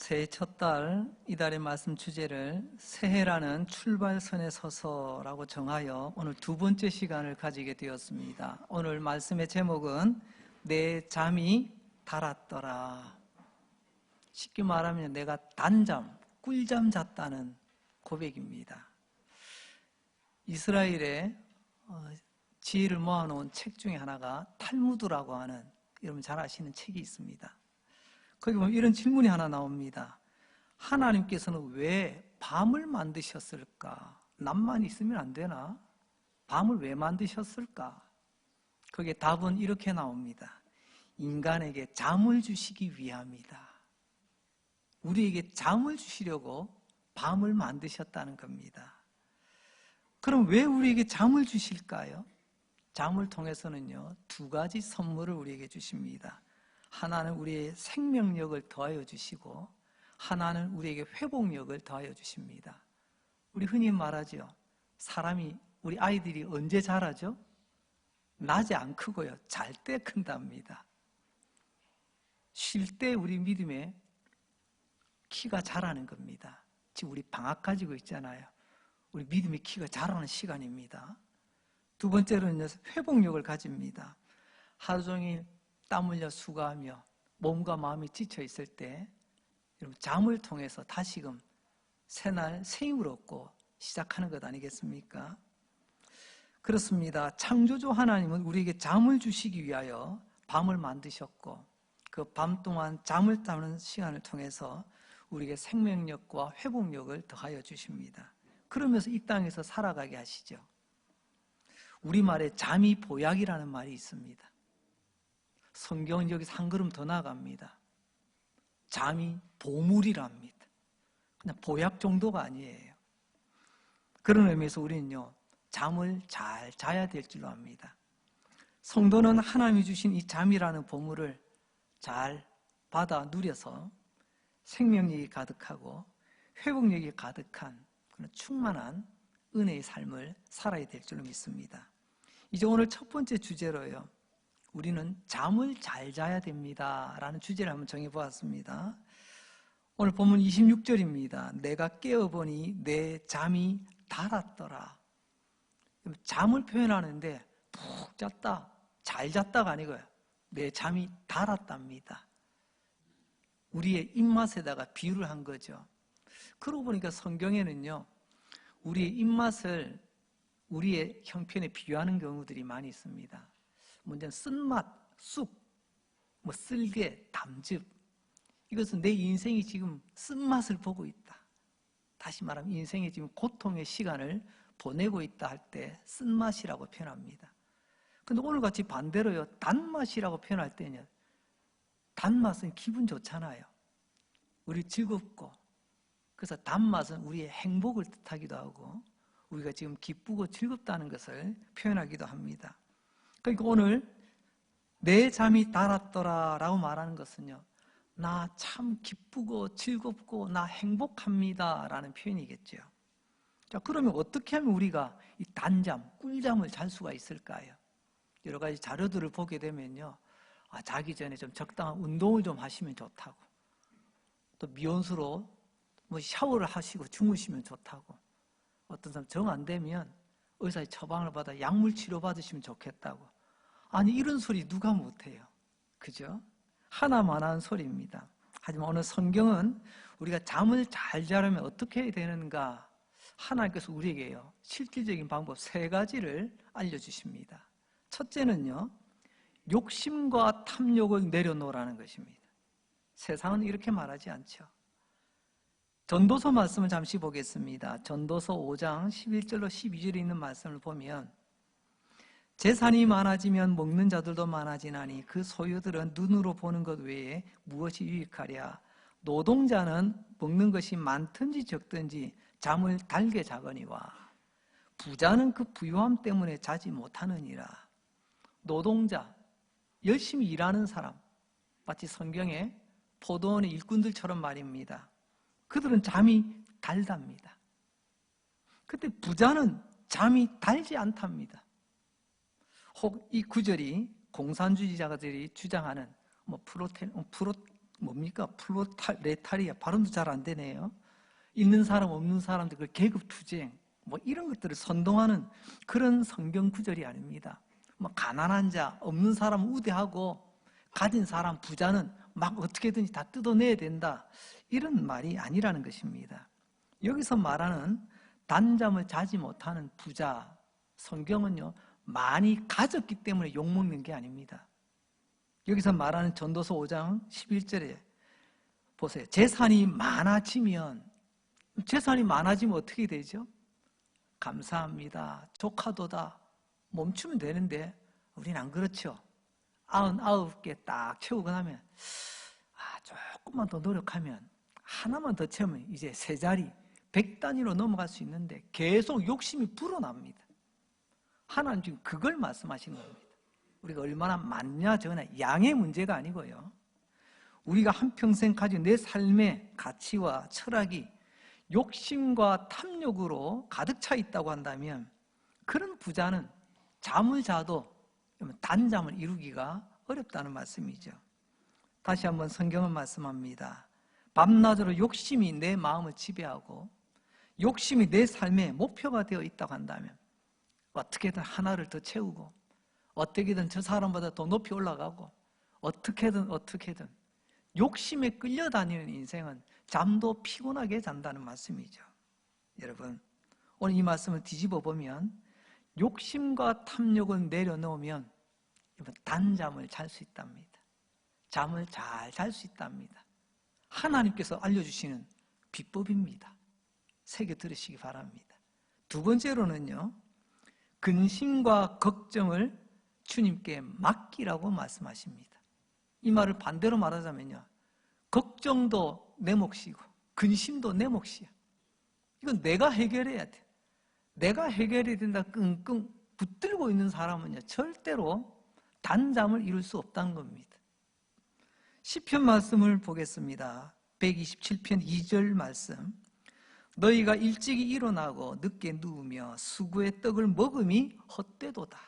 새해 첫 달, 이달의 말씀 주제를 새해라는 출발선에 서서라고 정하여 오늘 두 번째 시간을 가지게 되었습니다. 오늘 말씀의 제목은 내 잠이 달았더라. 쉽게 말하면 내가 단잠, 꿀잠 잤다는 고백입니다. 이스라엘의 지혜를 모아놓은 책 중에 하나가 탈무드라고 하는, 여러분 잘 아시는 책이 있습니다. 거기 보면 이런 질문이 하나 나옵니다. 하나님께서는 왜 밤을 만드셨을까? 낮만 있으면 안 되나? 밤을 왜 만드셨을까? 거기에 답은 이렇게 나옵니다. 인간에게 잠을 주시기 위함이다. 우리에게 잠을 주시려고 밤을 만드셨다는 겁니다. 그럼 왜 우리에게 잠을 주실까요? 잠을 통해서는요, 두 가지 선물을 우리에게 주십니다. 하나는 우리의 생명력을 더하여 주시고 하나는 우리에게 회복력을 더하여 주십니다. 우리 흔히 말하죠. 우리 아이들이 언제 자라죠? 낮에 안 크고요, 잘 때 큰답니다. 쉴 때 우리 믿음의 키가 자라는 겁니다. 지금 우리 방학 가지고 있잖아요. 우리 믿음의 키가 자라는 시간입니다. 두 번째로는 회복력을 가집니다. 하루 종일 땀 흘려 수고하며 몸과 마음이 지쳐 있을 때 여러분 잠을 통해서 다시금 새날 새 힘을 얻고 시작하는 것 아니겠습니까? 그렇습니다. 창조주 하나님은 우리에게 잠을 주시기 위하여 밤을 만드셨고 그 밤 동안 잠을 자는 시간을 통해서 우리에게 생명력과 회복력을 더하여 주십니다. 그러면서 이 땅에서 살아가게 하시죠. 우리말에 잠이 보약이라는 말이 있습니다. 성경은 여기서 한 걸음 더 나아갑니다. 잠이 보물이랍니다. 그냥 보약 정도가 아니에요. 그런 의미에서 우리는요, 잠을 잘 자야 될 줄로 압니다. 성도는 하나님이 주신 이 잠이라는 보물을 잘 받아 누려서 생명력이 가득하고 회복력이 가득한 그런 충만한 은혜의 삶을 살아야 될 줄로 믿습니다. 이제 오늘 첫 번째 주제로요, 우리는 잠을 잘 자야 됩니다 라는 주제를 한번 정해보았습니다. 오늘 본문 26절입니다. 내가 깨어보니 내 잠이 달았더라. 잠을 표현하는데 푹 잤다, 잘 잤다가 아니고요, 내 잠이 달았답니다. 우리의 입맛에다가 비유를 한 거죠. 그러고 보니까 성경에는요, 우리의 입맛을 우리의 형편에 비유하는 경우들이 많이 있습니다. 먼저 쓴맛, 쑥, 쓸개, 담즙, 이것은 내 인생이 지금 쓴맛을 보고 있다. 다시 말하면 인생이 지금 고통의 시간을 보내고 있다 할 때 쓴맛이라고 표현합니다. 근데 오늘같이 반대로요, 단맛이라고 표현할 때는 단맛은 기분 좋잖아요. 우리 즐겁고, 그래서 단맛은 우리의 행복을 뜻하기도 하고 우리가 지금 기쁘고 즐겁다는 것을 표현하기도 합니다. 그러니까 오늘 내 잠이 달았더라 라고 말하는 것은요, 나 참 기쁘고 즐겁고 나 행복합니다 라는 표현이겠죠. 자, 그러면 어떻게 하면 우리가 이 단잠, 꿀잠을 잘 수가 있을까요? 여러 가지 자료들을 보게 되면요, 자기 전에 좀 적당한 운동을 좀 하시면 좋다고, 또 미온수로 샤워를 하시고 주무시면 좋다고, 어떤 사람 정 안 되면 의사의 처방을 받아 약물 치료 받으시면 좋겠다고. 아니, 이런 소리 누가 못해요? 그죠? 하나만 하는 소리입니다. 하지만 오늘 성경은 우리가 잠을 잘 자려면 어떻게 해야 되는가, 하나님께서 우리에게요, 실질적인 방법 세 가지를 알려주십니다. 첫째는요, 욕심과 탐욕을 내려놓으라는 것입니다. 세상은 이렇게 말하지 않죠. 전도서 말씀을 잠시 보겠습니다. 전도서 5장 11절로 12절에 있는 말씀을 보면, 재산이 많아지면 먹는 자들도 많아지나니 그 소유들은 눈으로 보는 것 외에 무엇이 유익하랴. 노동자는 먹는 것이 많든지 적든지 잠을 달게 자거니와 부자는 그 부유함 때문에 자지 못하느니라. 노동자, 열심히 일하는 사람, 마치 성경의 포도원의 일꾼들처럼 말입니다. 그들은 잠이 달답니다. 근데 부자는 잠이 달지 않답니다. 혹 이 구절이 공산주의자들이 주장하는 뭡니까? 플로레타리아. 발음도 잘 안 되네요. 있는 사람 없는 사람들 그 계급투쟁 뭐 이런 것들을 선동하는 그런 성경 구절이 아닙니다. 뭐 가난한 자, 없는 사람은 우대하고 가진 사람, 부자는 막 어떻게든지 다 뜯어내야 된다. 이런 말이 아니라는 것입니다. 여기서 말하는 단잠을 자지 못하는 부자, 성경은요 많이 가졌기 때문에 욕먹는 게 아닙니다. 여기서 말하는 전도서 5장 11절에 보세요. 재산이 많아지면 어떻게 되죠? 감사합니다. 조카도다. 멈추면 되는데 우리는 안 그렇죠. 99개 딱 채우고 나면 조금만 더 노력하면 하나만 더 채우면 이제 세 자리 100단위로 넘어갈 수 있는데 계속 욕심이 불어납니다. 하나님 지금 그걸 말씀하시는 겁니다. 우리가 얼마나 많냐 적냐 양의 문제가 아니고요. 우리가 한평생 가진 내 삶의 가치와 철학이 욕심과 탐욕으로 가득 차 있다고 한다면 그런 부자는 잠을 자도 단잠을 이루기가 어렵다는 말씀이죠. 다시 한번 성경은 말씀합니다. 밤낮으로 욕심이 내 마음을 지배하고 욕심이 내 삶의 목표가 되어 있다고 한다면 어떻게든 하나를 더 채우고 어떻게든 저 사람보다 더 높이 올라가고 어떻게든 욕심에 끌려다니는 인생은 잠도 피곤하게 잔다는 말씀이죠. 여러분, 오늘 이 말씀을 뒤집어 보면 욕심과 탐욕을 내려놓으면 단잠을 잘 수 있답니다. 잠을 잘 잘 수 있답니다. 하나님께서 알려주시는 비법입니다. 새겨 들으시기 바랍니다. 두 번째로는요, 근심과 걱정을 주님께 맡기라고 말씀하십니다. 이 말을 반대로 말하자면요, 걱정도 내 몫이고 근심도 내 몫이야. 이건 내가 해결해야 돼. 내가 해결해야 된다 끙끙 붙들고 있는 사람은요 절대로 단잠을 이룰 수 없다는 겁니다. 시편 말씀을 보겠습니다. 127편 2절 말씀. 너희가 일찍이 일어나고 늦게 누우며 수구의 떡을 먹음이 헛되도다.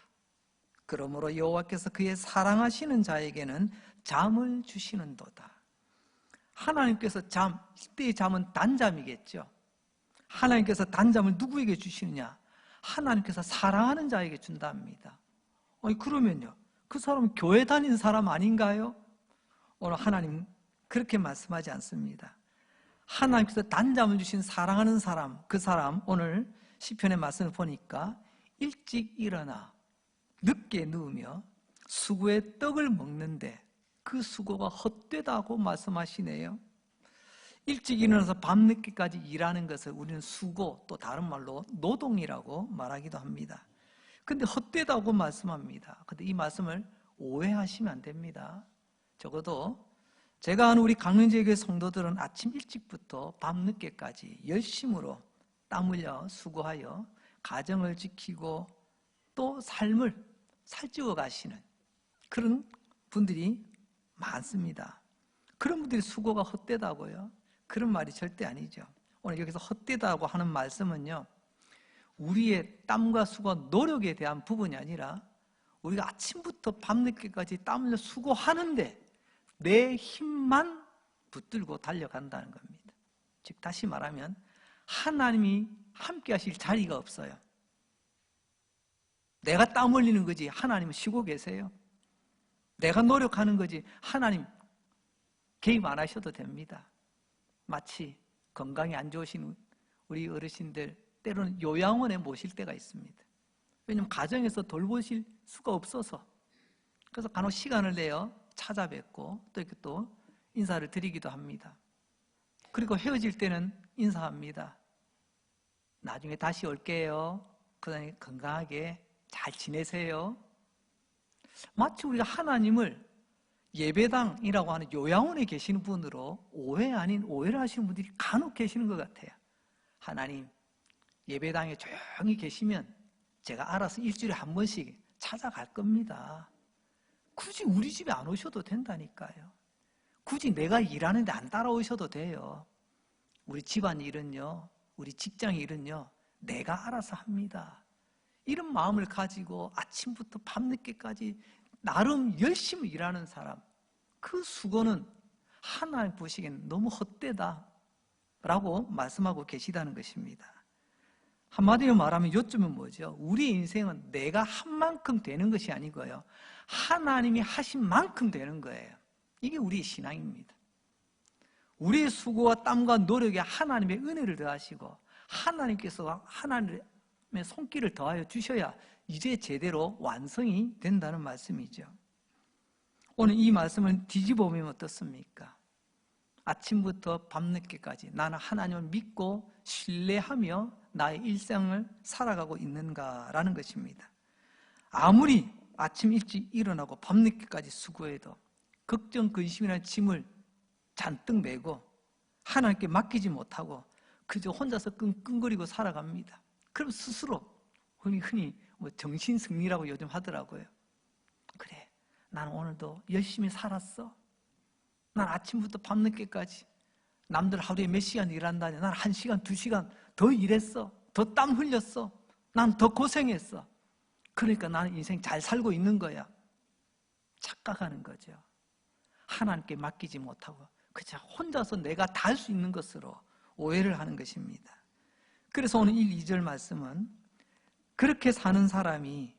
그러므로 여호와께서 그의 사랑하시는 자에게는 잠을 주시는도다. 하나님께서 이때의 잠은 단잠이겠죠. 하나님께서 단잠을 누구에게 주시느냐? 하나님께서 사랑하는 자에게 준답니다. 그러면요, 그 사람은 교회 다니는 사람 아닌가요? 오늘 하나님 그렇게 말씀하지 않습니다. 하나님께서 단잠을 주신 사랑하는 사람, 그 사람 오늘 시편의 말씀을 보니까 일찍 일어나 늦게 누우며 수고의 떡을 먹는데 그 수고가 헛되다고 말씀하시네요. 일찍 일어나서 밤늦게까지 일하는 것을 우리는 수고, 또 다른 말로 노동이라고 말하기도 합니다. 근데 헛되다고 말씀합니다. 근데 이 말씀을 오해하시면 안 됩니다. 적어도 제가 아는 우리 강릉지역의 성도들은 아침 일찍부터 밤늦게까지 열심으로 땀 흘려 수고하여 가정을 지키고 또 삶을 살찌워 가시는 그런 분들이 많습니다. 그런 분들이 수고가 헛되다고요? 그런 말이 절대 아니죠. 오늘 여기서 헛되다고 하는 말씀은요, 우리의 땀과 수고, 노력에 대한 부분이 아니라 우리가 아침부터 밤늦게까지 땀 흘려 수고하는데 내 힘만 붙들고 달려간다는 겁니다. 즉 다시 말하면 하나님이 함께 하실 자리가 없어요. 내가 땀 흘리는 거지 하나님은 쉬고 계세요. 내가 노력하는 거지 하나님 개입 안 하셔도 됩니다. 마치 건강이 안 좋으신 우리 어르신들 때로는 요양원에 모실 때가 있습니다. 왜냐하면 가정에서 돌보실 수가 없어서. 그래서 간혹 시간을 내어 찾아뵙고 또 이렇게 또 인사를 드리기도 합니다. 그리고 헤어질 때는 인사합니다. 나중에 다시 올게요. 그다음에 건강하게 잘 지내세요. 마치 우리가 하나님을 예배당이라고 하는 요양원에 계시는 분으로 오해 아닌 오해를 하시는 분들이 간혹 계시는 것 같아요. 하나님, 예배당에 조용히 계시면 제가 알아서 일주일에 한 번씩 찾아갈 겁니다. 굳이 우리 집에 안 오셔도 된다니까요. 굳이 내가 일하는데 안 따라오셔도 돼요. 우리 집안 일은요, 우리 직장 일은요, 내가 알아서 합니다. 이런 마음을 가지고 아침부터 밤늦게까지 나름 열심히 일하는 사람, 그 수고는 하나님 보시기에는 너무 헛되다 라고 말씀하고 계시다는 것입니다. 한마디로 말하면 요점은 뭐죠? 우리 인생은 내가 한 만큼 되는 것이 아니고요, 하나님이 하신 만큼 되는 거예요. 이게 우리의 신앙입니다. 우리의 수고와 땀과 노력에 하나님의 은혜를 더하시고 하나님께서 하나님의 손길을 더하여 주셔야 이제 제대로 완성이 된다는 말씀이죠. 오늘 이 말씀을 뒤집어 보면 어떻습니까? 아침부터 밤늦게까지 나는 하나님을 믿고 신뢰하며 나의 일상을 살아가고 있는가라는 것입니다. 아무리 아침 일찍 일어나고 밤늦게까지 수고해도 걱정, 근심이라는 짐을 잔뜩 메고 하나님께 맡기지 못하고 그저 혼자서 끙끙거리고 살아갑니다. 그럼 스스로 흔히 정신승리라고 요즘 하더라고요. 그래, 나는 오늘도 열심히 살았어. 난 아침부터 밤늦게까지 남들 하루에 몇 시간 일한다니 난 1시간, 2시간 더 일했어. 더 땀 흘렸어. 난 더 고생했어. 그러니까 나는 인생 잘 살고 있는 거야. 착각하는 거죠. 하나님께 맡기지 못하고 그저 혼자서 내가 다 할 수 있는 것으로 오해를 하는 것입니다. 그래서 오늘 1, 2절 말씀은 그렇게 사는 사람이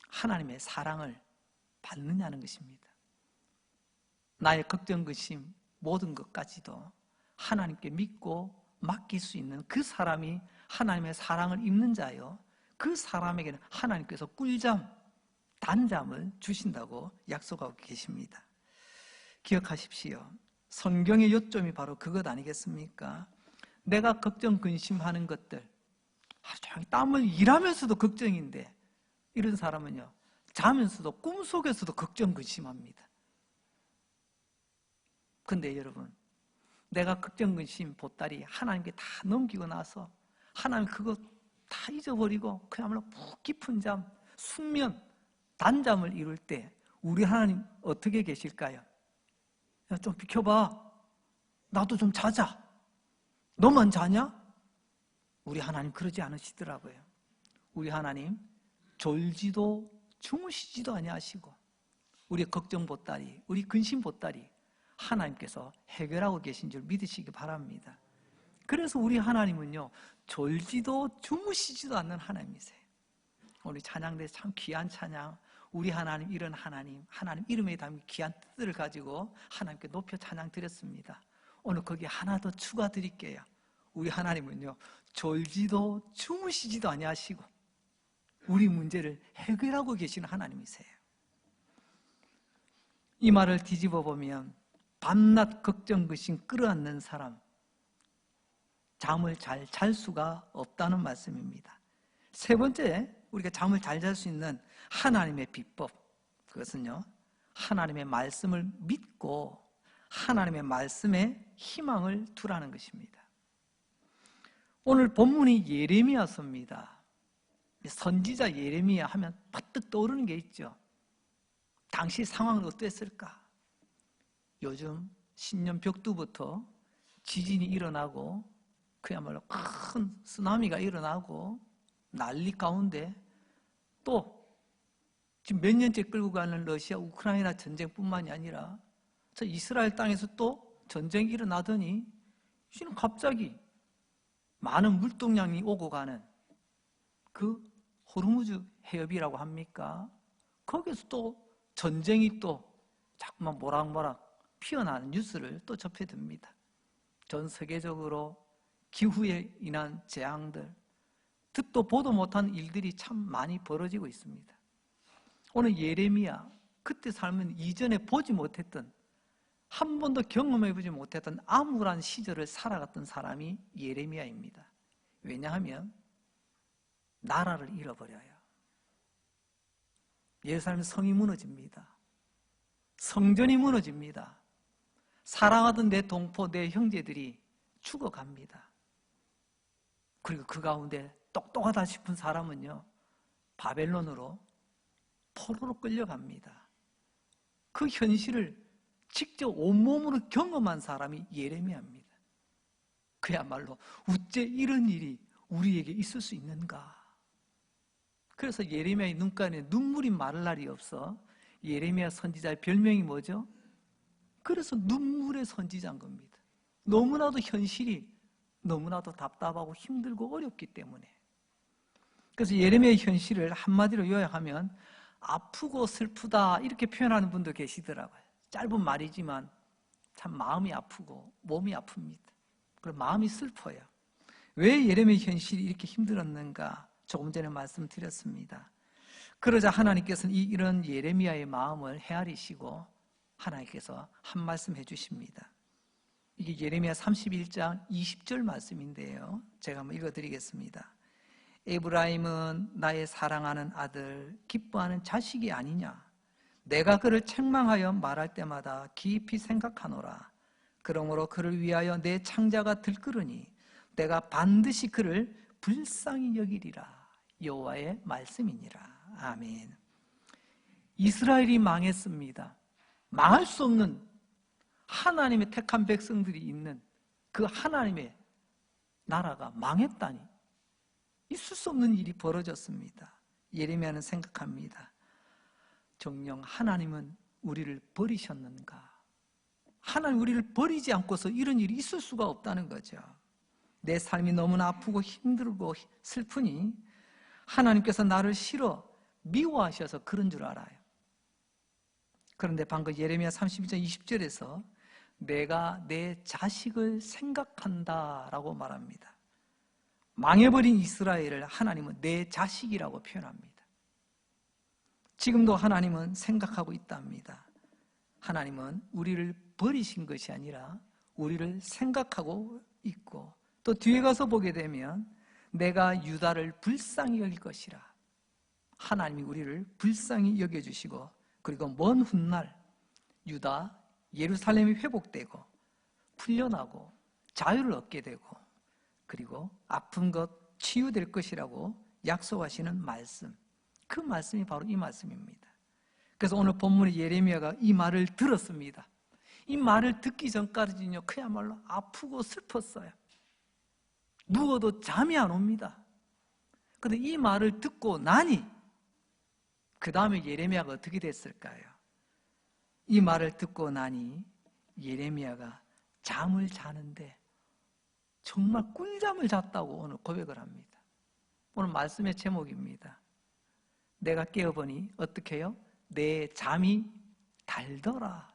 하나님의 사랑을 받느냐는 것입니다. 나의 걱정, 근심, 모든 것까지도 하나님께 믿고 맡길 수 있는 그 사람이 하나님의 사랑을 입는 자요, 그 사람에게는 하나님께서 꿀잠, 단잠을 주신다고 약속하고 계십니다. 기억하십시오. 성경의 요점이 바로 그것 아니겠습니까? 내가 걱정, 근심하는 것들, 하루 종일 땀을 일하면서도 걱정인데 이런 사람은요, 자면서도 꿈속에서도 걱정, 근심합니다. 근데 여러분, 내가 걱정, 근심, 보따리 하나님께 다 넘기고 나서 하나님 그거 다 잊어버리고 그야말로 푹 깊은 잠, 숙면, 단잠을 이룰 때 우리 하나님 어떻게 계실까요? 야, 좀 비켜봐. 나도 좀 자자. 너만 자냐? 우리 하나님 그러지 않으시더라고요. 우리 하나님 졸지도 주무시지도 아니하시고 우리의 걱정 보따리, 우리 근심 보따리 하나님께서 해결하고 계신 줄 믿으시기 바랍니다. 그래서 우리 하나님은요, 졸지도 주무시지도 않는 하나님이세요. 우리 찬양대 참 귀한 찬양, 우리 하나님 이런 하나님, 하나님 이름에 담긴 귀한 뜻을 가지고 하나님께 높여 찬양 드렸습니다. 오늘 거기에 하나 더 추가 드릴게요. 우리 하나님은요, 졸지도 주무시지도 아니하시고 우리 문제를 해결하고 계시는 하나님이세요. 이 말을 뒤집어 보면 밤낮 걱정, 근심 끌어안는 사람, 잠을 잘 잘 수가 없다는 말씀입니다. 세 번째, 우리가 잠을 잘 잘 수 있는 하나님의 비법, 그것은요, 하나님의 말씀을 믿고 하나님의 말씀에 희망을 두라는 것입니다. 오늘 본문이 예레미야서입니다. 선지자 예레미야 하면 퍼뜩 떠오르는 게 있죠. 당시 상황은 어땠을까? 요즘 신년 벽두부터 지진이 일어나고 그야말로 큰 쓰나미가 일어나고 난리 가운데 또 지금 몇 년째 끌고 가는 러시아 우크라이나 전쟁뿐만이 아니라 저 이스라엘 땅에서 또 전쟁이 일어나더니 지금 갑자기 많은 물동량이 오고 가는 그 호르무즈 해협이라고 합니까? 거기서 또 전쟁이 또 자꾸만 모락모락 피어나는 뉴스를 또 접해 듭니다. 전 세계적으로 기후에 인한 재앙들, 듣도 보도 못한 일들이 참 많이 벌어지고 있습니다. 오늘 예레미야, 그때 삶은 이전에 보지 못했던, 한 번도 경험해보지 못했던 암울한 시절을 살아갔던 사람이 예레미야입니다. 왜냐하면 나라를 잃어버려요. 예루살렘 성이 무너집니다. 성전이 무너집니다. 사랑하던 내 동포, 내 형제들이 죽어갑니다. 그리고 그 가운데 똑똑하다 싶은 사람은요, 바벨론으로 포로로 끌려갑니다. 그 현실을 직접 온몸으로 경험한 사람이 예레미야입니다. 그야말로 어째 이런 일이 우리에게 있을 수 있는가? 그래서 예레미야의 눈가에 눈물이 마를 날이 없어 예레미야 선지자의 별명이 뭐죠? 그래서 눈물의 선지자인 겁니다. 너무나도 현실이 너무나도 답답하고 힘들고 어렵기 때문에. 그래서 예레미야의 현실을 한마디로 요약하면 아프고 슬프다 이렇게 표현하는 분도 계시더라고요. 짧은 말이지만 참 마음이 아프고 몸이 아픕니다. 그리고 마음이 슬퍼요. 왜 예레미야의 현실이 이렇게 힘들었는가 조금 전에 말씀드렸습니다. 그러자 하나님께서는 이런 예레미야의 마음을 헤아리시고 하나님께서 한 말씀 해주십니다. 이게 예레미야 31장 20절 말씀인데요, 제가 한번 읽어드리겠습니다. 에브라임은 나의 사랑하는 아들, 기뻐하는 자식이 아니냐. 내가 그를 책망하여 말할 때마다 깊이 생각하노라. 그러므로 그를 위하여 내 창자가 들끓으니 내가 반드시 그를 불쌍히 여기리라. 여호와의 말씀이니라. 아멘. 이스라엘이 망했습니다. 망할 수 없는 하나님의 택한 백성들이 있는 그 하나님의 나라가 망했다니, 있을 수 없는 일이 벌어졌습니다. 예레미야는 생각합니다. 정녕 하나님은 우리를 버리셨는가? 하나님 우리를 버리지 않고서 이런 일이 있을 수가 없다는 거죠. 내 삶이 너무나 아프고 힘들고 슬프니 하나님께서 나를 싫어 미워하셔서 그런 줄 알아요. 그런데 방금 예레미야 32장 20절에서 내가 내 자식을 생각한다라고 말합니다. 망해버린 이스라엘을 하나님은 내 자식이라고 표현합니다. 지금도 하나님은 생각하고 있답니다. 하나님은 우리를 버리신 것이 아니라 우리를 생각하고 있고, 또 뒤에 가서 보게 되면 내가 유다를 불쌍히 여길 것이라. 하나님이 우리를 불쌍히 여겨주시고, 그리고 먼 훗날 유다, 예루살렘이 회복되고 풀려나고 자유를 얻게 되고 그리고 아픈 것 치유될 것이라고 약속하시는 말씀, 그 말씀이 바로 이 말씀입니다. 그래서 오늘 본문의 예레미야가 이 말을 들었습니다. 이 말을 듣기 전까지는요 그야말로 아프고 슬펐어요. 누워도 잠이 안 옵니다. 그런데 이 말을 듣고 나니 그 다음에 예레미야가 어떻게 됐을까요? 이 말을 듣고 나니 예레미야가 잠을 자는데 정말 꿀잠을 잤다고 오늘 고백을 합니다. 오늘 말씀의 제목입니다. 내가 깨어보니 어떻게 해요? 내 잠이 달더라.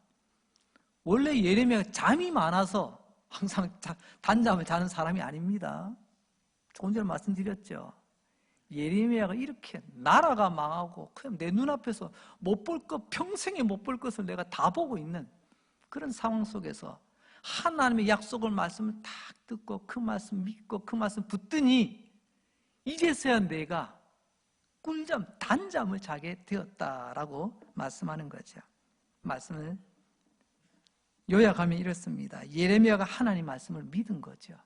원래 예레미야가 잠이 많아서 항상 단잠을 자는 사람이 아닙니다. 조금 전에 말씀드렸죠. 예레미야가 이렇게 나라가 망하고 그냥 내 눈앞에서 못 볼 것, 평생에 못 볼 것을 내가 다 보고 있는 그런 상황 속에서 하나님의 약속을 말씀을 딱 듣고 그 말씀 믿고 그 말씀 붙드니 이제서야 내가 꿀잠, 단잠을 자게 되었다라고 말씀하는 거죠. 말씀을 요약하면 이렇습니다. 예레미야가 하나님 말씀을 믿은 거죠.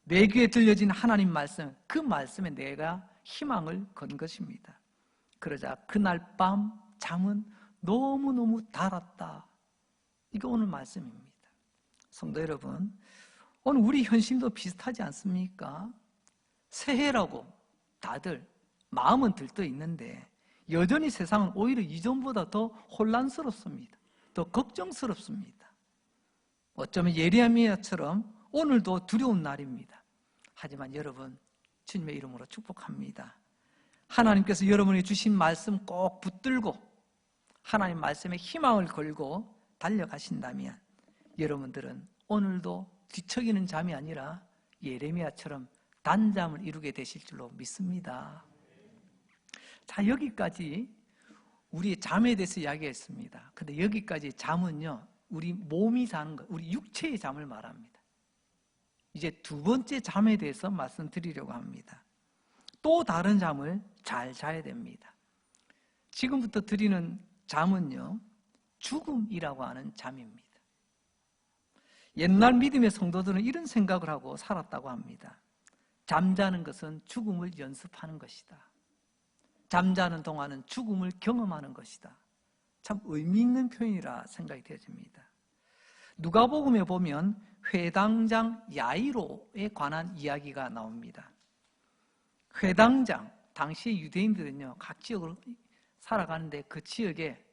내 귀에 들려진 하나님 말씀, 그 말씀에 내가 희망을 건 것입니다. 그러자 그날 밤 잠은 너무너무 달았다. 이게 오늘 말씀입니다. 성도 여러분, 오늘 우리 현실도 비슷하지 않습니까? 새해라고 다들 마음은 들떠 있는데 여전히 세상은 오히려 이전보다 더 혼란스럽습니다. 더 걱정스럽습니다. 어쩌면 예레미야처럼 오늘도 두려운 날입니다. 하지만 여러분, 주님의 이름으로 축복합니다. 하나님께서 여러분이 주신 말씀 꼭 붙들고 하나님 말씀에 희망을 걸고 달려가신다면 여러분들은 오늘도 뒤척이는 잠이 아니라 예레미야처럼 단잠을 이루게 되실 줄로 믿습니다. 자, 여기까지 우리의 잠에 대해서 이야기했습니다. 근데 여기까지 잠은요, 우리 몸이 자는 것, 우리 육체의 잠을 말합니다. 이제 두 번째 잠에 대해서 말씀드리려고 합니다. 또 다른 잠을 잘 자야 됩니다. 지금부터 드리는 잠은요, 죽음이라고 하는 잠입니다. 옛날 믿음의 성도들은 이런 생각을 하고 살았다고 합니다. 잠자는 것은 죽음을 연습하는 것이다. 잠자는 동안은 죽음을 경험하는 것이다. 참 의미 있는 표현이라 생각이 되어집니다. 누가복음에 보면 회당장 야이로에 관한 이야기가 나옵니다. 회당장, 당시 유대인들은요 각 지역으로 살아가는데 그 지역에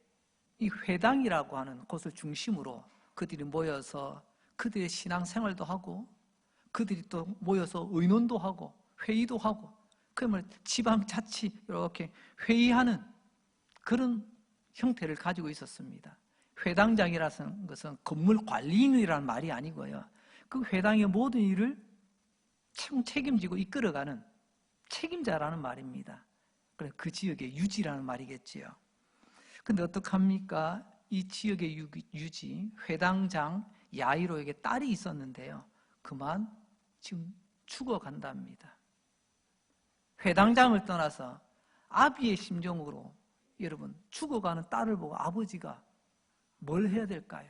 이 회당이라고 하는 곳을 중심으로 그들이 모여서 그들의 신앙생활도 하고 그들이 또 모여서 의논도 하고 회의도 하고 그러면 지방자치 이렇게 회의하는 그런 형태를 가지고 있었습니다. 회당장이라는 것은 건물 관리인이라는 말이 아니고요. 그 회당의 모든 일을 책임지고 이끌어가는 책임자라는 말입니다. 그래서 그 지역의 유지라는 말이겠지요. 근데 어떡합니까? 이 지역의 유지, 회당장 야이로에게 딸이 있었는데요. 그만 지금 죽어간답니다. 회당장을 떠나서 아비의 심정으로 여러분 죽어가는 딸을 보고 아버지가 뭘 해야 될까요?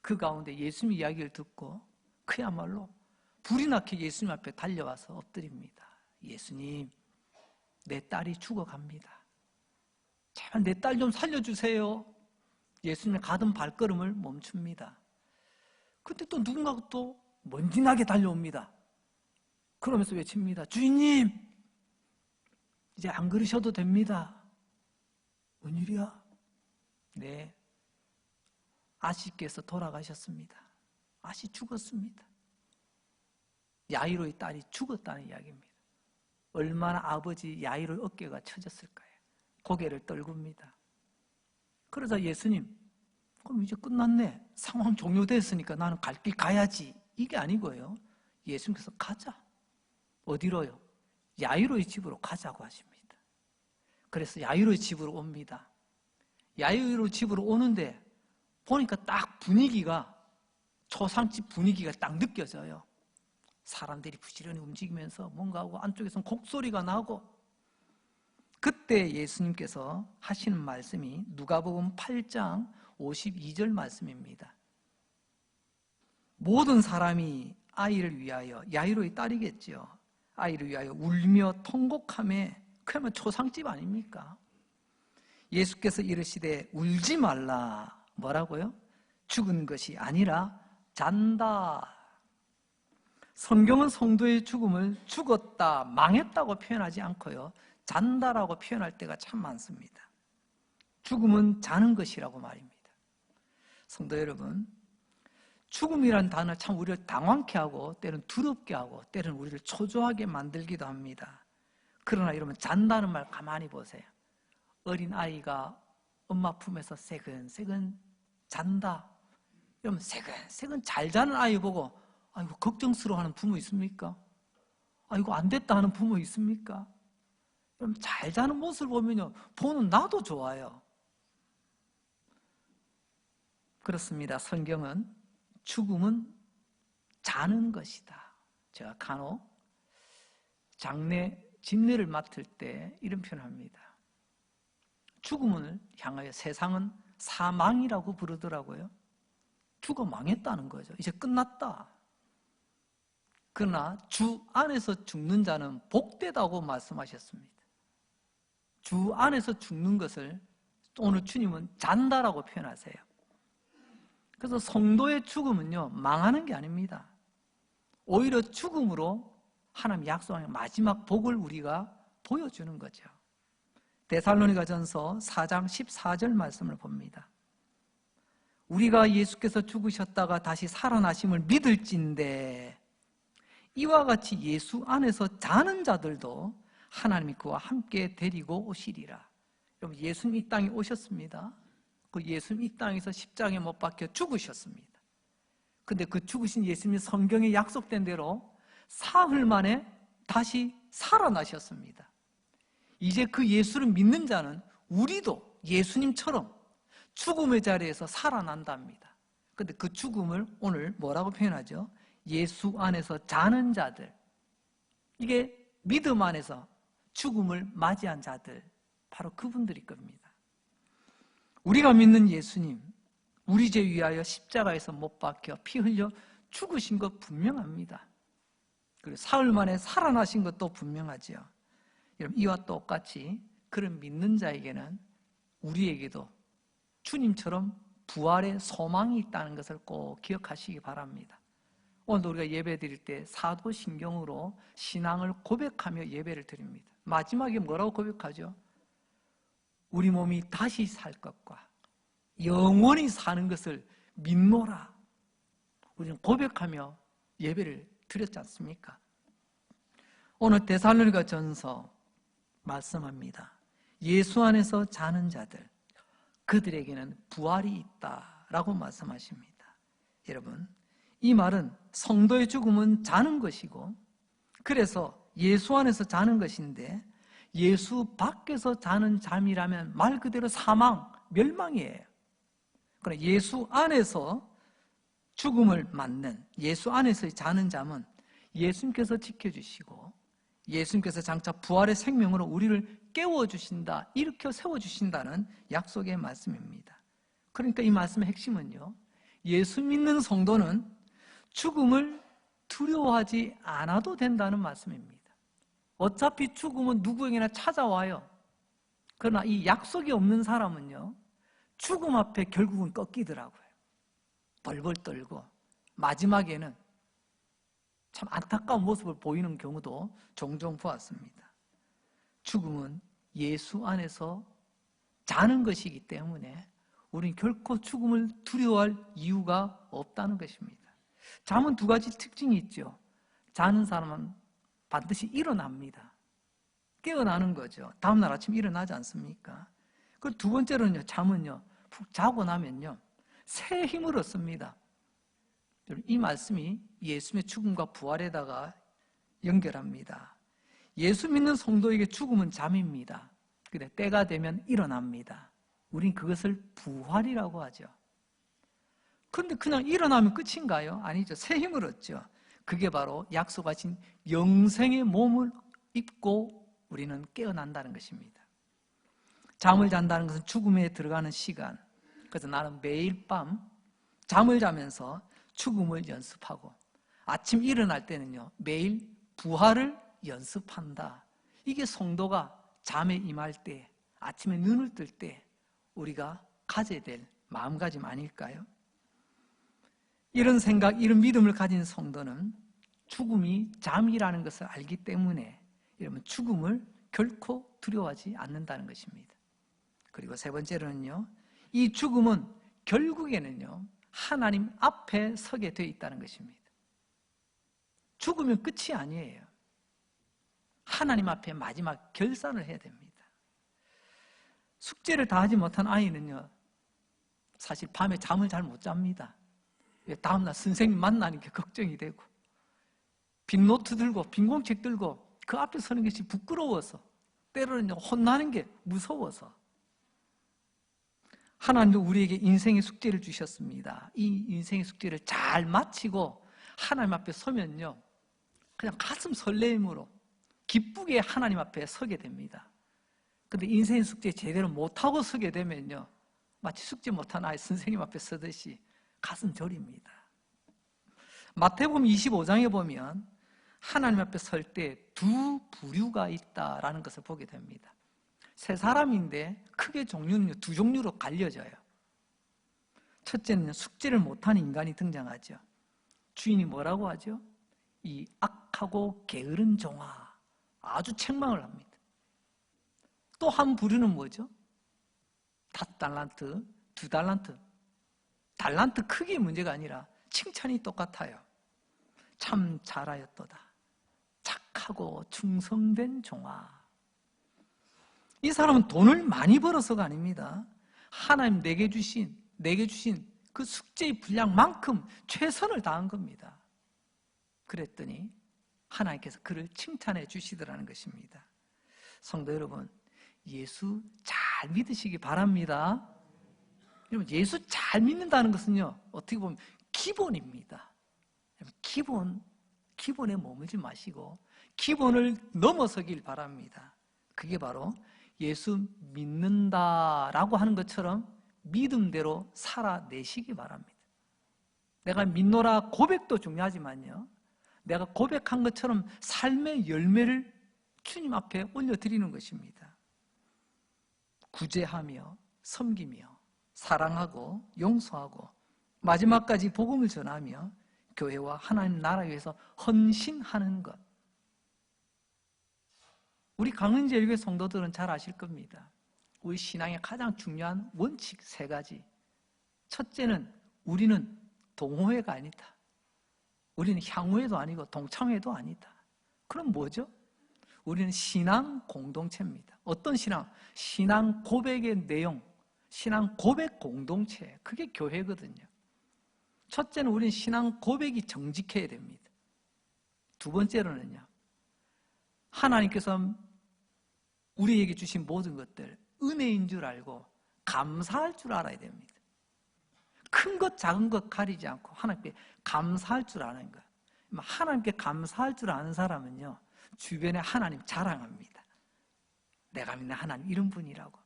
그 가운데 예수님 이야기를 듣고 그야말로 불이 나게 예수님 앞에 달려와서 엎드립니다. 예수님, 내 딸이 죽어갑니다. 제발 내 딸 좀 살려주세요. 예수님의 가던 발걸음을 멈춥니다. 그때 또 누군가가 또 먼지나게 달려옵니다. 그러면서 외칩니다. 주인님, 이제 안 그러셔도 됩니다. 뭔 일이야? 네, 아씨께서 돌아가셨습니다. 아씨 죽었습니다. 야이로의 딸이 죽었다는 이야기입니다. 얼마나 아버지 야이로의 어깨가 처졌을까요? 고개를 떨굽니다. 그러자 예수님, 그럼 이제 끝났네. 상황 종료됐으니까 나는 갈 길 가야지. 이게 아니고요. 예수님께서 가자. 어디로요? 야이로의 집으로 가자고 하십니다. 그래서 야이로의 집으로 옵니다. 야이로 집으로 오는데 보니까 딱 분위기가 초상집 분위기가 딱 느껴져요. 사람들이 부지런히 움직이면서 뭔가 하고 안쪽에서는 곡소리가 나고 그때 예수님께서 하시는 말씀이 누가복음 8장 52절 말씀입니다. 모든 사람이 아이를 위하여, 야이로의 딸이겠죠. 아이를 위하여 울며 통곡하며, 그러면 초상집 아닙니까? 예수께서 이르시되 울지 말라. 뭐라고요? 죽은 것이 아니라 잔다. 성경은 성도의 죽음을 죽었다, 망했다고 표현하지 않고요. 잔다라고 표현할 때가 참 많습니다. 죽음은 자는 것이라고 말입니다. 성도 여러분, 죽음이란 단어 참 우리를 당황케 하고 때로는 두렵게 하고 때로는 우리를 초조하게 만들기도 합니다. 그러나 여러분, 잔다는 말 가만히 보세요. 어린 아이가 엄마 품에서 새근새근 잔다. 여러분, 새근새근 잘 자는 아이 보고 아이고 걱정스러워하는 부모 있습니까? 아이고 안 됐다 하는 부모 있습니까? 여러분, 잘 자는 모습을 보면요, 보는 나도 좋아요. 그렇습니다. 성경은 죽음은 자는 것이다. 제가 간혹 장례 집례를 맡을 때 이런 표현을 합니다. 죽음을 향하여 세상은 사망이라고 부르더라고요. 죽어 망했다는 거죠. 이제 끝났다. 그러나 주 안에서 죽는 자는 복되다고 말씀하셨습니다. 주 안에서 죽는 것을 오늘 주님은 잔다라고 표현하세요. 그래서 성도의 죽음은요, 망하는 게 아닙니다. 오히려 죽음으로 하나님 약속하는 마지막 복을 우리가 보여주는 거죠. 데살로니가전서 4장 14절 말씀을 봅니다. 우리가 예수께서 죽으셨다가 다시 살아나심을 믿을진대 이와 같이 예수 안에서 자는 자들도 하나님이 그와 함께 데리고 오시리라. 여러분, 예수님 이 땅에 오셨습니다. 그 예수님 이 땅에서 십자가에 못 박혀 죽으셨습니다. 근데 그 죽으신 예수님이 성경에 약속된 대로 사흘 만에 다시 살아나셨습니다. 이제 그 예수를 믿는 자는 우리도 예수님처럼 죽음의 자리에서 살아난답니다. 근데 그 죽음을 오늘 뭐라고 표현하죠? 예수 안에서 자는 자들. 이게 믿음 안에서 죽음을 맞이한 자들, 바로 그분들일 겁니다. 우리가 믿는 예수님, 우리 죄 위하여 십자가에서 못 박혀 피 흘려 죽으신 것 분명합니다. 그리고 사흘 만에 살아나신 것도 분명하지요. 여러분, 이와 똑같이 그런 믿는 자에게는 우리에게도 주님처럼 부활의 소망이 있다는 것을 꼭 기억하시기 바랍니다. 오늘 우리가 예배 드릴 때 사도신경으로 신앙을 고백하며 예배를 드립니다. 마지막에 뭐라고 고백하죠? 우리 몸이 다시 살 것과 영원히 사는 것을 믿노라. 우리는 고백하며 예배를 드렸지 않습니까? 오늘 데살로니가 전서 말씀합니다. 예수 안에서 자는 자들, 그들에게는 부활이 있다라고 말씀하십니다. 여러분, 이 말은 성도의 죽음은 자는 것이고, 그래서 예수 안에서 자는 것인데, 예수 밖에서 자는 잠이라면 말 그대로 사망, 멸망이에요. 그러나 예수 안에서 죽음을 맞는, 예수 안에서 자는 잠은 예수님께서 지켜주시고, 예수님께서 장차 부활의 생명으로 우리를 깨워주신다, 일으켜 세워주신다는 약속의 말씀입니다. 그러니까 이 말씀의 핵심은요, 예수 믿는 성도는 죽음을 두려워하지 않아도 된다는 말씀입니다. 어차피 죽음은 누구에게나 찾아와요. 그러나 이 약속이 없는 사람은요, 죽음 앞에 결국은 꺾이더라고요. 벌벌 떨고 마지막에는 참 안타까운 모습을 보이는 경우도 종종 보았습니다. 죽음은 예수 안에서 자는 것이기 때문에 우리는 결코 죽음을 두려워할 이유가 없다는 것입니다. 잠은 두 가지 특징이 있죠. 자는 사람은 반드시 일어납니다. 깨어나는 거죠. 다음날 아침 일어나지 않습니까? 그 두 번째로는요, 잠은요, 푹 자고 나면요, 새 힘을 얻습니다. 이 말씀이 예수님의 죽음과 부활에다가 연결합니다. 예수 믿는 성도에게 죽음은 잠입니다. 근데 때가 되면 일어납니다. 우린 그것을 부활이라고 하죠. 그런데 그냥 일어나면 끝인가요? 아니죠. 새 힘을 얻죠. 그게 바로 약속하신 영생의 몸을 입고 우리는 깨어난다는 것입니다. 잠을 잔다는 것은 죽음에 들어가는 시간. 그래서 나는 매일 밤 잠을 자면서 죽음을 연습하고 아침 일어날 때는요, 매일 부활을 연습한다. 이게 성도가 잠에 임할 때, 아침에 눈을 뜰 때 우리가 가져야 될 마음가짐 아닐까요? 이런 생각, 이런 믿음을 가진 성도는 죽음이 잠이라는 것을 알기 때문에 이러면 죽음을 결코 두려워하지 않는다는 것입니다. 그리고 세 번째로는요, 이 죽음은 결국에는요, 하나님 앞에 서게 되어 있다는 것입니다. 죽으면 끝이 아니에요. 하나님 앞에 마지막 결산을 해야 됩니다. 숙제를 다 하지 못한 아이는요, 사실 밤에 잠을 잘 못 잡니다. 다음날 선생님 만나는 게 걱정이 되고, 빈 노트 들고 빈 공책 들고 그 앞에 서는 것이 부끄러워서, 때로는 혼나는 게 무서워서. 하나님도 우리에게 인생의 숙제를 주셨습니다. 이 인생의 숙제를 잘 마치고 하나님 앞에 서면요, 그냥 가슴 설레임으로 기쁘게 하나님 앞에 서게 됩니다. 근데 인생의 숙제 제대로 못하고 서게 되면요, 마치 숙제 못한 아이 선생님 앞에 서듯이 가슴 저립니다. 마태복음 25장에 보면 하나님 앞에 설 때 두 부류가 있다라는 것을 보게 됩니다. 세 사람인데 크게 종류는 두 종류로 갈려져요. 첫째는 숙제를 못한 인간이 등장하죠. 주인이 뭐라고 하죠? 이 악하고 게으른 종아, 아주 책망을 합니다. 또 한 부류는 뭐죠? 5달란트, 2달란트. 달란트 크기의 문제가 아니라 칭찬이 똑같아요. 참 잘하였도다. 착하고 충성된 종아. 이 사람은 돈을 많이 벌어서가 아닙니다. 하나님 내게 주신 그 숙제의 분량만큼 최선을 다한 겁니다. 그랬더니 하나님께서 그를 칭찬해 주시더라는 것입니다. 성도 여러분, 예수 잘 믿으시기 바랍니다. 여러분, 예수 잘 믿는다는 것은요, 어떻게 보면 기본입니다. 기본에 머물지 마시고 기본을 넘어서길 바랍니다. 그게 바로 예수 믿는다라고 하는 것처럼 믿음대로 살아내시기 바랍니다. 내가 믿노라 고백도 중요하지만요, 내가 고백한 것처럼 삶의 열매를 주님 앞에 올려드리는 것입니다. 구제하며 섬기며 사랑하고 용서하고 마지막까지 복음을 전하며 교회와 하나님 나라 위해서 헌신하는 것. 우리 강은제일교회 성도들은 잘 아실 겁니다. 우리 신앙의 가장 중요한 원칙 3가지. 첫째는 우리는 동호회가 아니다. 우리는 향후회도 아니고 동창회도 아니다. 그럼 뭐죠? 우리는 신앙 공동체입니다. 어떤 신앙? 신앙 고백의 내용, 신앙 고백 공동체. 그게 교회거든요. 첫째는 우리는 신앙 고백이 정직해야 됩니다. 두 번째로는요, 하나님께서 우리에게 주신 모든 것들 은혜인 줄 알고 감사할 줄 알아야 됩니다. 큰 것 작은 것 가리지 않고 하나님께 감사할 줄 아는 것. 하나님께 감사할 줄 아는 사람은요, 주변에 하나님 자랑합니다. 내가 믿는 하나님 이런 분이라고.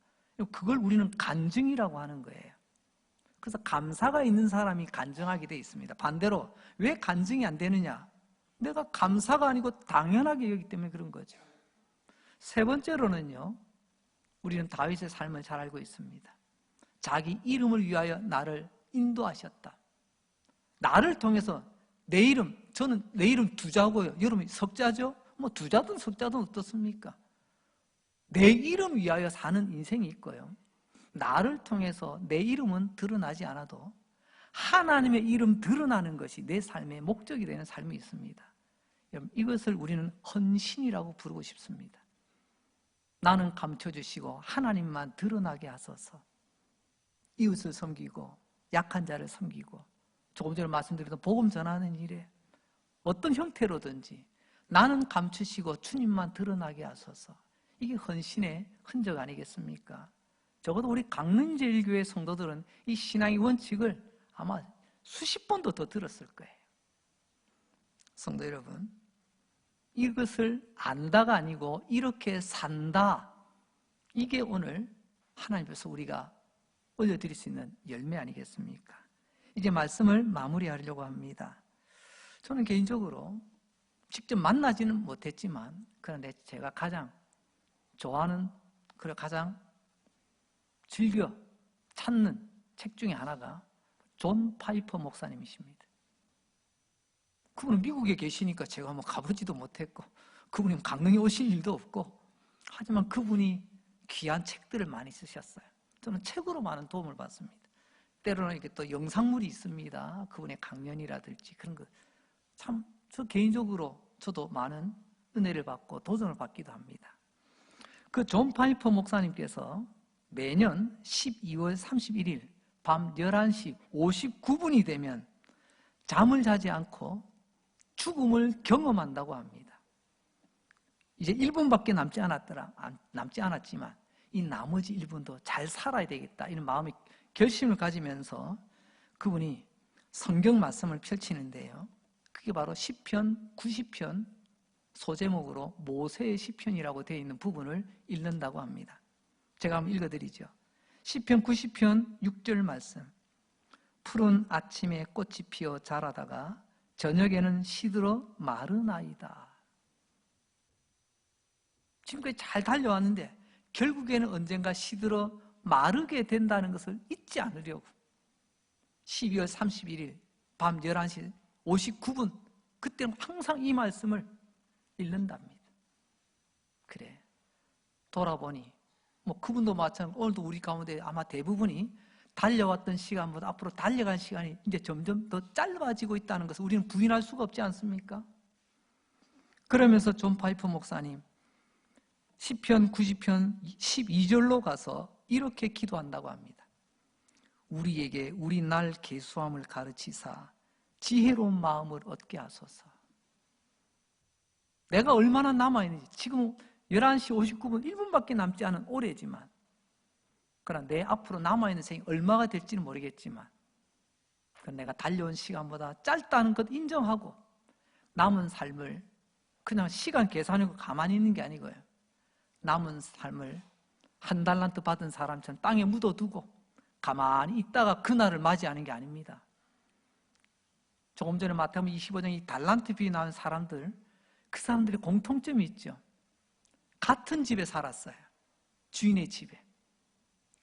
그걸 우리는 간증이라고 하는 거예요. 그래서 감사가 있는 사람이 간증하게 되어 있습니다. 반대로 왜 간증이 안 되느냐? 내가 감사가 아니고 당연하게 여기기 때문에 그런 거죠. 세 번째로는요, 우리는 다윗의 삶을 잘 알고 있습니다. 자기 이름을 위하여 나를 인도하셨다. 나를 통해서 내 이름, 저는 내 이름 두자고요. 여러분 석자죠? 뭐 두자든 석자든 어떻습니까? 내 이름 위하여 사는 인생이 있고요. 나를 통해서 내 이름은 드러나지 않아도 하나님의 이름 드러나는 것이 내 삶의 목적이 되는 삶이 있습니다. 여러분, 이것을 우리는 헌신이라고 부르고 싶습니다. 나는 감춰주시고 하나님만 드러나게 하소서. 이웃을 섬기고 약한 자를 섬기고, 조금 전에 말씀드렸던 복음 전하는 일에 어떤 형태로든지 나는 감추시고 주님만 드러나게 하소서. 이게 헌신의 흔적 아니겠습니까? 적어도 우리 강릉제일교회 성도들은 이 신앙의 원칙을 아마 수십 번도 더 들었을 거예요. 성도 여러분, 이것을 안다가 아니고 이렇게 산다. 이게 오늘 하나님께서 우리가 올려드릴 수 있는 열매 아니겠습니까? 이제 말씀을 마무리하려고 합니다. 저는 개인적으로 직접 만나지는 못했지만, 그런데 제가 가장 좋아하는, 그리고 가장 즐겨 찾는 책 중에 하나가 존 파이퍼 목사님이십니다. 그분은 미국에 계시니까 제가 뭐 가보지도 못했고, 그분이 강릉에 오실 일도 없고, 하지만 그분이 귀한 책들을 많이 쓰셨어요. 저는 책으로 많은 도움을 받습니다. 때로는 이렇게 또 영상물이 있습니다. 그분의 강연이라든지 그런 거. 참, 저 개인적으로 저도 많은 은혜를 받고 도전을 받기도 합니다. 그 존 파이퍼 목사님께서 매년 12월 31일 밤 11시 59분이 되면 잠을 자지 않고 죽음을 경험한다고 합니다. 이제 1분밖에 남지 않았지만 이 나머지 1분도 잘 살아야 되겠다, 이런 마음의 결심을 가지면서 그분이 성경 말씀을 펼치는데요, 그게 바로 시편 90편 소제목으로 모세의 시편이라고 되어 있는 부분을 읽는다고 합니다. 제가 한번 읽어드리죠. 시편 90편 6절 말씀. 푸른 아침에 꽃이 피어 자라다가 저녁에는 시들어 마르나이다. 지금까지 잘 달려왔는데 결국에는 언젠가 시들어 마르게 된다는 것을 잊지 않으려고 12월 31일 밤 11시 59분 그때는 항상 이 말씀을 읽는답니다. 그래, 돌아보니 뭐 그분도 마찬가지로 오늘도 우리 가운데 아마 대부분이 달려왔던 시간보다 앞으로 달려간 시간이 이제 점점 더 짧아지고 있다는 것을 우리는 부인할 수가 없지 않습니까? 그러면서 존 파이퍼 목사님 시편 90편 12절로 가서 이렇게 기도한다고 합니다. 우리에게 우리 날 계수함을 가르치사 지혜로운 마음을 얻게 하소서. 내가 얼마나 남아있는지, 지금 11시 59분 1분밖에 남지 않은 올해지만, 그러나 내 앞으로 남아있는 생이 얼마가 될지는 모르겠지만, 내가 달려온 시간보다 짧다는 것 인정하고 남은 삶을 그냥 시간 계산하고 가만히 있는 게 아니고요, 남은 삶을 한 달란트 받은 사람처럼 땅에 묻어두고 가만히 있다가 그날을 맞이하는 게 아닙니다. 조금 전에 마태복음 25장 이 달란트 비유 나온 사람들, 그 사람들의 공통점이 있죠. 같은 집에 살았어요. 주인의 집에.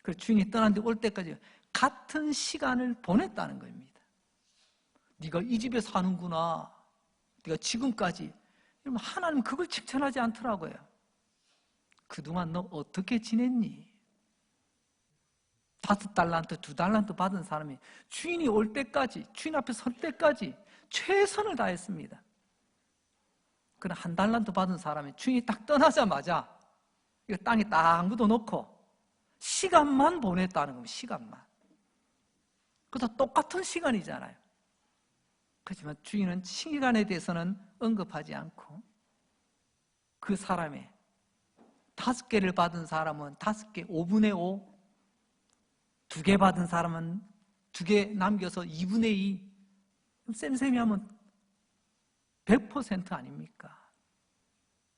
그 주인이 떠난 데 올 때까지 같은 시간을 보냈다는 겁니다. 네가 이 집에 사는구나, 네가 지금까지. 여러분, 하나님은 그걸 칭찬하지 않더라고요. 그동안 너 어떻게 지냈니? 5달란트, 2달란트 받은 사람이 주인이 올 때까지, 주인 앞에 설 때까지 최선을 다했습니다. 그러나 1달란트 받은 사람이 주인이 딱 떠나자마자 이거 땅에 딱 묻어놓고 시간만 보냈다는 겁니다. 시간만. 그것도 똑같은 시간이잖아요. 그렇지만 주인은 시간에 대해서는 언급하지 않고 그 사람의 5개를 받은 사람은 5개 5분의 5, 2개 받은 사람은 2개 남겨서 2분의 2. 쌤쌤이 하면 100% 아닙니까?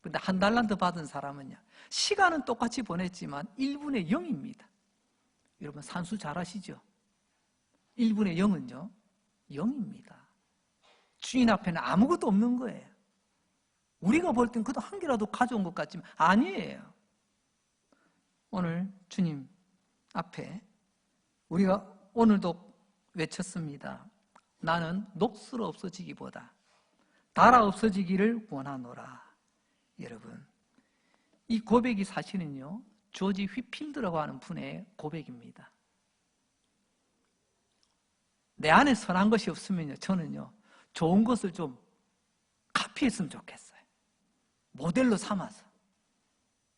근데 1달란트 받은 사람은요, 시간은 똑같이 보냈지만 1분의 0입니다. 여러분 산수 잘 아시죠? 1분의 0은요 0입니다. 주인 앞에는 아무것도 없는 거예요. 우리가 볼 땐 그래도 한 개라도 가져온 것 같지만 아니에요. 오늘 주님 앞에 우리가 오늘도 외쳤습니다. 나는 녹슬어 없어지기보다 달아 없어지기를 원하노라. 여러분, 이 고백이 사실은요 조지 휘필드라고 하는 분의 고백입니다. 내 안에 선한 것이 없으면요 저는요 좋은 것을 좀 카피했으면 좋겠어요. 모델로 삼아서.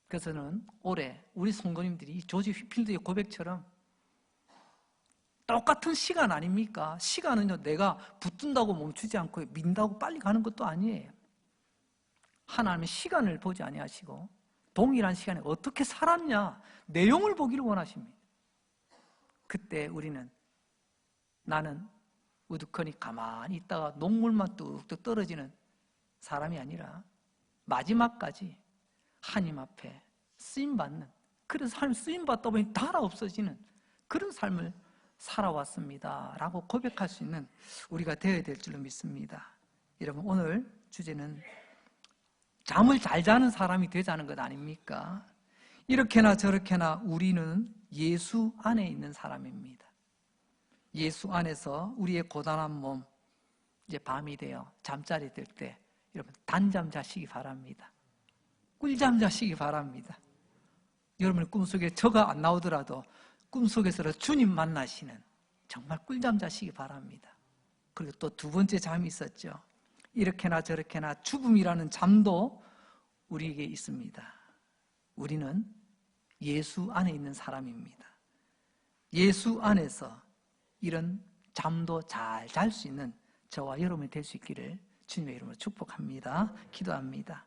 그래서 저는 올해 우리 성도님들이 조지 휘필드의 고백처럼 똑같은 시간 아닙니까? 시간은요 내가 붙든다고 멈추지 않고 민다고 빨리 가는 것도 아니에요. 하나님은 시간을 보지 아니하시고 동일한 시간에 어떻게 살았냐 내용을 보기를 원하십니다. 그때 우리는 나는 우두커니 가만히 있다가 녹물만 뚝뚝 떨어지는 사람이 아니라 마지막까지 하나님 앞에 쓰임받는, 그런 삶 쓰임받다 보니 달아 없어지는 그런 삶을 살아왔습니다 라고 고백할 수 있는 우리가 되어야 될 줄로 믿습니다. 여러분, 오늘 주제는 잠을 잘 자는 사람이 되자는 것 아닙니까? 이렇게나 저렇게나 우리는 예수 안에 있는 사람입니다. 예수 안에서 우리의 고단한 몸, 이제 밤이 되어 잠자리 들 때 여러분 단잠 자시기 바랍니다. 꿀잠 자시기 바랍니다. 여러분의 꿈속에 저가 안 나오더라도 꿈속에서 주님 만나시는 정말 꿀잠 자시기 바랍니다. 그리고 또 2번째 잠이 있었죠. 이렇게나 저렇게나 죽음이라는 잠도 우리에게 있습니다. 우리는 예수 안에 있는 사람입니다. 예수 안에서 이런 잠도 잘 잘 수 있는 저와 여러분이 될 수 있기를 주님의 이름으로 축복합니다. 기도합니다.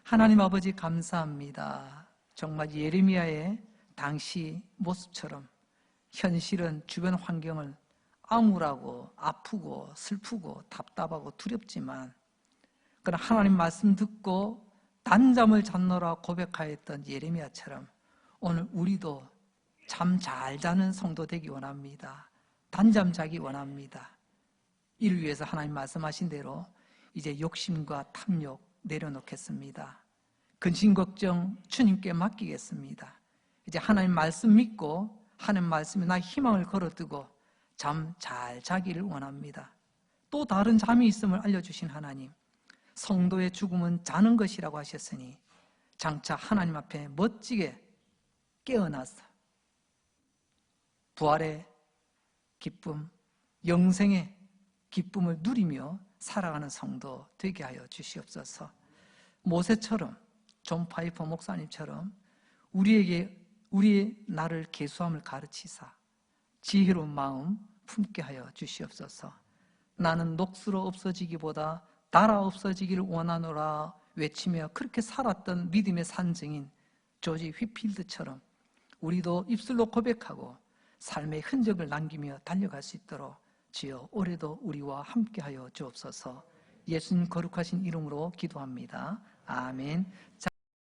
하나님 아버지 감사합니다. 정말 예레미야의 당시 모습처럼 현실은 주변 환경을 암울하고 아프고 슬프고 답답하고 두렵지만 그러나 하나님 말씀 듣고 단잠을 잤노라 고백하였던 예레미야처럼 오늘 우리도 잠 잘 자는 성도 되기 원합니다. 단잠 자기 원합니다. 이를 위해서 하나님 말씀하신 대로 이제 욕심과 탐욕 내려놓겠습니다. 근심 걱정 주님께 맡기겠습니다. 이제 하나님 말씀 믿고 하나님 말씀에 나의 희망을 걸어두고 잠 잘 자기를 원합니다. 또 다른 잠이 있음을 알려주신 하나님, 성도의 죽음은 자는 것이라고 하셨으니 장차 하나님 앞에 멋지게 깨어나서 부활의 기쁨, 영생의 기쁨을 누리며 살아가는 성도 되게 하여 주시옵소서. 모세처럼, 존 파이퍼 목사님처럼 우리의 나를 계수함을 가르치사 지혜로운 마음 품게 하여 주시옵소서. 나는 녹슬어 없어지기보다 달아 없어지기를 원하노라 외치며 그렇게 살았던 믿음의 산증인 조지 휘필드처럼 우리도 입술로 고백하고 삶의 흔적을 남기며 달려갈 수 있도록 주여 올해도 우리와 함께하여 주옵소서. 예수님 거룩하신 이름으로 기도합니다. 아멘.